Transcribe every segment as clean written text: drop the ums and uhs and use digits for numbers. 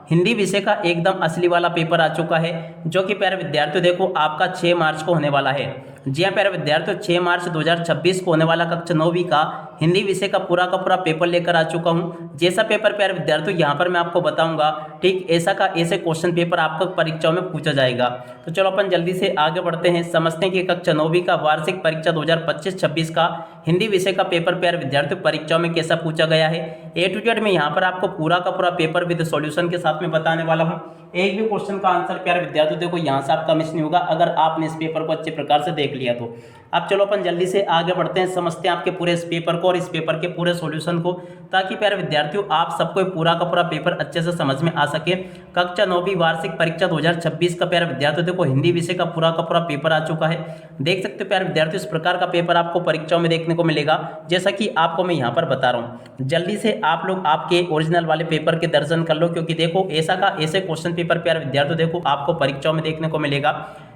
हिंदी विषय का एकदम असली वाला पेपर आ चुका है, जो कि प्यारे विद्यार्थियों देखो आपका 6 मार्च को होने वाला है। जी हाँ प्यारे विद्यार्थियों, 6 मार्च 2026 को होने वाला कक्षा 9वीं का हिंदी विषय का पूरा पेपर लेकर आ चुका हूँ। जैसा पेपर प्यारे विद्यार्थियों यहाँ पर मैं आपको बताऊंगा, ठीक ऐसा का ऐसे क्वेश्चन पेपर आपका परीक्षाओं में पूछा जाएगा। तो चलो अपन जल्दी से आगे बढ़ते हैं, समझते हैं कि कक्षा 9वीं का वार्षिक परीक्षा 2025-26 का हिंदी विषय का पेपर प्यारे विद्यार्थियों परीक्षाओं में कैसा पूछा गया है। ए टू जेड में यहाँ पर आपको पूरा का पूरा पेपर विद सॉल्यूशन के साथ में बताने वाला हूँ। एक भी क्वेश्चन का आंसर प्यारे विद्यार्थियों देखो यहाँ से आपका मिस नहीं होगा, अगर आपने इस पेपर को अच्छे प्रकार से देख लिया तो। अब चलो अपन जल्दी से आगे बढ़ते हैं, समझते हैं आपके पूरे इस पेपर को और इस पेपर के पूरे सॉल्यूशन को, ताकि प्यारे विद्यार्थियों आप सबको पूरा का पूरा पेपर अच्छे से समझ में आ सके। कक्षा 9वीं वार्षिक परीक्षा 2026 का प्यारे विद्यार्थियों देखो हिंदी विषय का पूरा पेपर आ चुका है। देख सकते हो प्यारे विद्यार्थियों, इस प्रकार का पेपर आपको परीक्षाओं में देखने को मिलेगा, जैसा कि आपको मैं यहाँ पर बता रहा हूँ। जल्दी से आप लोग आपके ओरिजिनल वाले पेपर के दर्शन कर लो, क्योंकि देखो ऐसा का ऐसे क्वेश्चन पेपर प्यारे विद्यार्थियों देखो आपको परीक्षाओं में देखने को मिलेगा,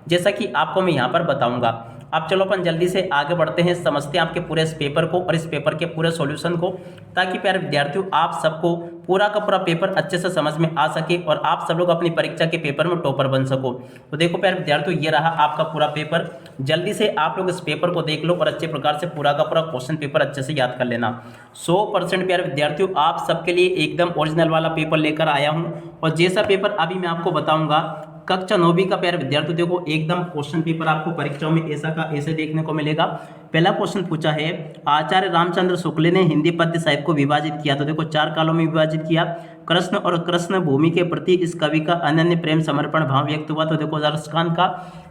जैसा कि आपको मैं यहाँ पर बताऊंगा। अब चलो अपन जल्दी से आगे बढ़ते हैं, समझते हैं आपके पूरे इस पेपर को और इस पेपर के पूरे सॉल्यूशन को, ताकि प्यारे विद्यार्थियों आप सबको पूरा का पूरा पेपर अच्छे से समझ में आ सके और आप सब लोग अपनी परीक्षा के पेपर में टॉपर बन सको। तो देखो प्यारे विद्यार्थियों, ये रहा आपका पूरा पेपर। जल्दी से आप लोग इस पेपर को देख लो और अच्छे प्रकार से पूरा का पूरा क्वेश्चन पेपर अच्छे से याद कर लेना। 100% प्यारे विद्यार्थियों आप सबके लिए एकदम ओरिजिनल वाला पेपर लेकर आया हूँ, और जैसा पेपर अभी मैं आपको बताऊंगा कक्षा 9वीं का प्यारे विद्यार्थियों देखो एकदम क्वेश्चन पेपर आपको परीक्षाओं में ऐसा का ऐसे देखने को मिलेगा। पहला क्वेश्चन पूछा है, आचार्य रामचंद्र शुक्ल ने हिंदी पद्य साहित्य को विभाजित किया। तो देखो 4 कालों में विभाजित किया। कृष्ण और कृष्ण भूमि के प्रति इस कवि का अनन्य प्रेम समर्पण भाव व्यक्त हुआ। तो देखो रसखान का।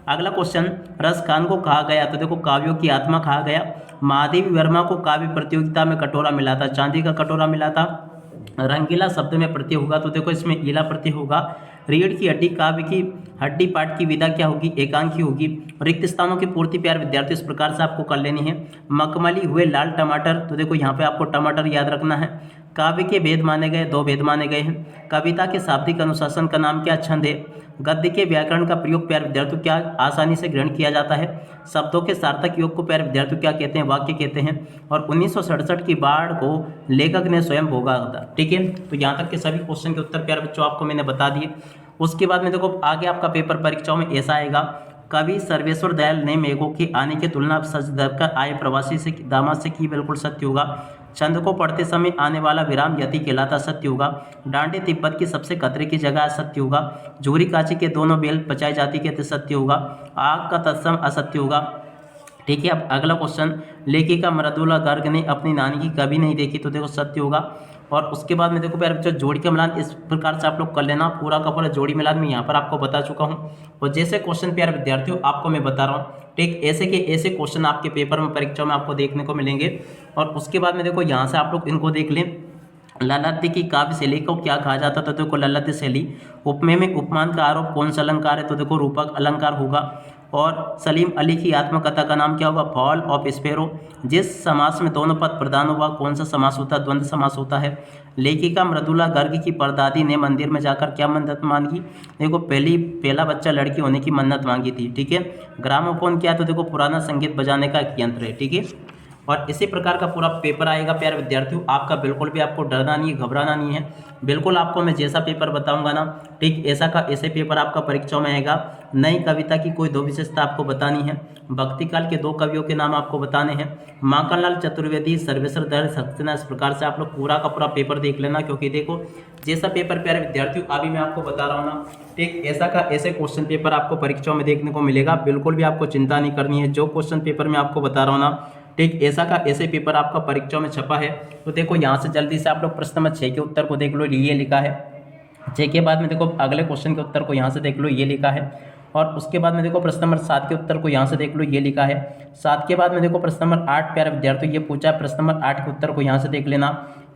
अगला क्वेश्चन, रसखान को कहा गया। तो देखो काव्यों की आत्मा कहा गया। महादेवी वर्मा को काव्य प्रतियोगिता में कटोरा मिला था, चांदी का कटोरा मिला था। रंगीला शब्द में प्रत्यय होगा, तो देखो इसमें ईला प्रत्यय होगा। रीढ़ की हड्डी काव्य की हड्डी पाठ की विधा क्या होगी, एकांकी होगी। रिक्त स्थानों की पूर्ति प्यारे विद्यार्थी इस प्रकार से आपको कर लेनी है। मखमली हुए लाल टमाटर, तो देखो यहाँ पे आपको टमाटर याद रखना है। काव्य के भेद माने गए, 2 भेद माने गए हैं। कविता के शाब्दिक अनुशासन का नाम क्या, छंद है। गद्य के व्याकरण का प्रयोग प्यारे विद्यार्थियों क्या आसानी से ग्रहण किया जाता है। शब्दों के सार्थक योग को प्यारे विद्यार्थियों क्या कहते हैं, वाक्य कहते हैं। और 1967 की बाढ़ को लेखक ने स्वयं भोगा था। ठीक है, तो यहाँ तक के सभी क्वेश्चन के उत्तर प्यारे बच्चों आपको मैंने बता दिए। उसके बाद में देखो आगे आपका पेपर परीक्षाओं में ऐसा आएगा, कवि सर्वेश्वर दयाल ने मेघों के आने की तुलना सच धरकर आए प्रवासी से दामाद से की, बिल्कुल सत्य होगा। छंद को पढ़ते समय आने वाला विराम यति कहलाता, सत्य होगा। डांडे तिब्बत की सबसे खतरे की जगह, सत्य होगा। झूरी काची के दोनों बेल पचाई जाती के, सत्य होगा। आग का तत्सम, असत्य होगा। ठीक है, अब अगला क्वेश्चन, लेखिका मृदुला गर्ग ने अपनी नानी की कभी नहीं देखी। तो देखो सत्य होगा। और उसके बाद में देखो प्यारे बच्चों जोड़ी का मिलान इस प्रकार से आप लोग कर लेना, पूरा का पूरा जोड़ी मिलान मैं यहाँ पर आपको बता चुका हूँ। और जैसे क्वेश्चन प्यारे विद्यार्थियों आपको मैं बता रहा हूँ, ठीक ऐसे के ऐसे क्वेश्चन आपके पेपर में परीक्षा में आपको देखने को मिलेंगे। और उसके बाद में देखो यहाँ से आप लोग इनको देख लें। ललाद्य की काव्य शैली को क्या कहा जाता था, तो देखो ललाद्य शैली। उपमेय में उपमान का आरोप कौन सा अलंकार है, तो देखो रूपक अलंकार होगा। और सलीम अली की आत्मकथा का नाम क्या होगा, फॉल ऑफ स्पैरो। जिस समास में दोनों पद प्रधान हुआ कौन सा समास होता है, द्वंद्व समास होता है। लेखिका मृदुला गर्ग की परदादी ने मंदिर में जाकर क्या मन्नत मांगी, देखो पहला बच्चा लड़की होने की मन्नत मांगी थी। ठीक है, ग्रामोफोन क्या है, तो देखो पुराना संगीत बजाने का एक यंत्र है। ठीक है, और इसी प्रकार का पूरा पेपर आएगा प्यारे विद्यार्थियों आपका। बिल्कुल भी आपको डरना नहीं है, घबराना नहीं है। बिल्कुल आपको मैं जैसा पेपर बताऊंगा ना, ठीक ऐसा का ऐसे पेपर आपका परीक्षाओं में आएगा। नई कविता की कोई 2 विशेषता आपको बतानी है। भक्ति काल के 2 कवियों के नाम आपको बताने हैं। माखनलाल चतुर्वेदी, सर्वेश्वर दयाल सक्सेना, इस प्रकार से आप लोग पूरा का पूरा पेपर देख लेना, क्योंकि देखो जैसा पेपर प्यारे विद्यार्थियों अभी मैं आपको बता रहा हूँ ना, ठीक ऐसा का ऐसे क्वेश्चन पेपर आपको परीक्षाओं में देखने को मिलेगा। बिल्कुल भी आपको चिंता नहीं करनी है। जो क्वेश्चन पेपर मैं आपको बता रहा हूँ ना, ठीक ऐसा का ऐसे पेपर आपका परीक्षा में छपा है। तो देखो यहाँ से जल्दी से आप लोग प्रश्न नंबर 6 के उत्तर को देख लो, ये लिखा है। 6 के बाद में देखो अगले क्वेश्चन के उत्तर को यहाँ से देख लो, ये लिखा है। और उसके बाद में देखो प्रश्न नंबर 7 के उत्तर को यहाँ से देख लो, ये लिखा है। 7 के बाद में देखो प्रश्न नंबर 8 प्यारे विद्यार्थियों ये पूछा, प्रश्न नंबर 8 के उत्तर को यहाँ से देख लेना।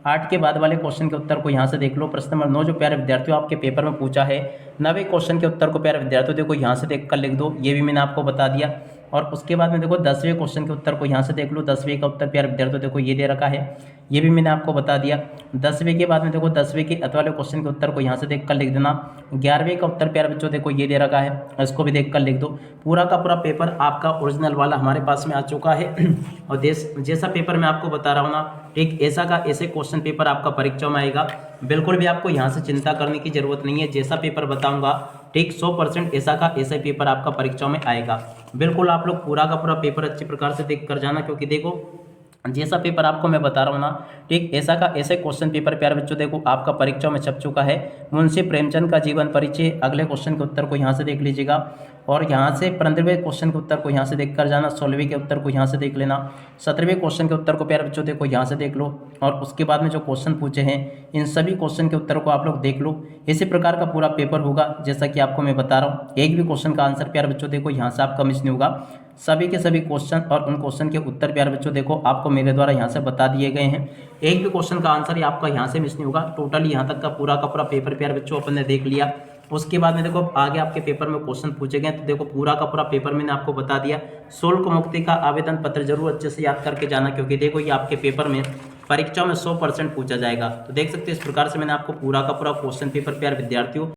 8 के बाद वाले क्वेश्चन के उत्तर को यहाँ से देख लो। प्रश्न नंबर 9 जो प्यारे विद्यार्थियों आपके पेपर में पूछा है, 9वें क्वेश्चन के उत्तर को प्यारे विद्यार्थियों देखो यहाँ से देख कर लिख दो, ये भी मैंने आपको बता दिया। और उसके बाद में देखो 10वें क्वेश्चन के उत्तर को यहाँ से देख लो। 10वें का उत्तर प्यारे विद्यार्थियों देखो ये दे रखा है, ये भी मैंने आपको बता दिया। 10वें के बाद में देखो 10वें के अत वाले क्वेश्चन के उत्तर को यहाँ से देख कर लिख देना। 11वें का उत्तर प्यारे बच्चों देखो ये दे रखा है, इसको भी देख कर लिख दो। पूरा का पूरा पेपर आपका ओरिजिनल वाला हमारे पास में आ चुका है। और जैसा पेपर मैं आपको बता रहा हूँ ना, ठीक ऐसा का ऐसे क्वेश्चन पेपर आपका परीक्षा में आएगा। बिल्कुल भी आपको यहाँ से चिंता करने की जरूरत नहीं है। जैसा पेपर बताऊंगा ठीक 100% ऐसा का ऐसा ही पेपर आपका परीक्षा में आएगा। बिल्कुल आप लोग पूरा का पूरा पेपर अच्छी प्रकार से देख कर जाना, क्योंकि देखो जैसा पेपर आपको मैं बता रहा हूँ ना, ठीक ऐसा का ऐसे क्वेश्चन पेपर प्यारे बच्चों देखो आपका परीक्षा में छप चुका है। मुंशी प्रेमचंद का जीवन परिचय, अगले क्वेश्चन के उत्तर को यहाँ से देख लीजिएगा, और यहाँ से 15वें क्वेश्चन के उत्तर को यहाँ से देख कर जाना, 16वीं के उत्तर को यहाँ से देख लेना, 17वें क्वेश्चन के उत्तर को प्यारे बच्चों देखो यहाँ से देख लो, और उसके बाद में जो क्वेश्चन पूछे हैं इन सभी क्वेश्चन के उत्तर को आप लोग देख लो। इसी प्रकार का पूरा पेपर होगा जैसा कि आपको मैं बता रहा हूँ। एक भी क्वेश्चन का आंसर प्यारे बच्चों देखो यहाँ से आपका मिस नहीं होगा। सभी के सभी क्वेश्चन और उन क्वेश्चन के उत्तर प्यारे बच्चों देखो आपको मेरे द्वारा यहाँ से बता दिए गए हैं। एक भी क्वेश्चन का आंसर ही आपका यहाँ से मिस नहीं होगा। टोटली यहाँ तक का पूरा पेपर प्यारे बच्चों अपन ने देख लिया। उसके बाद में देखो आगे आपके पेपर में क्वेश्चन पूछे गए, तो देखो पूरा का पूरा पेपर मैंने आपको बता दिया। शुल्क मुक्ति का आवेदन पत्र जरूर अच्छे से याद करके जाना, क्योंकि देखो ये आपके पेपर में परीक्षा में 100% पूछा जाएगा। तो देख सकते हैं इस प्रकार से मैंने आपको पूरा का पूरा क्वेश्चन पेपर प्यारे विद्यार्थियों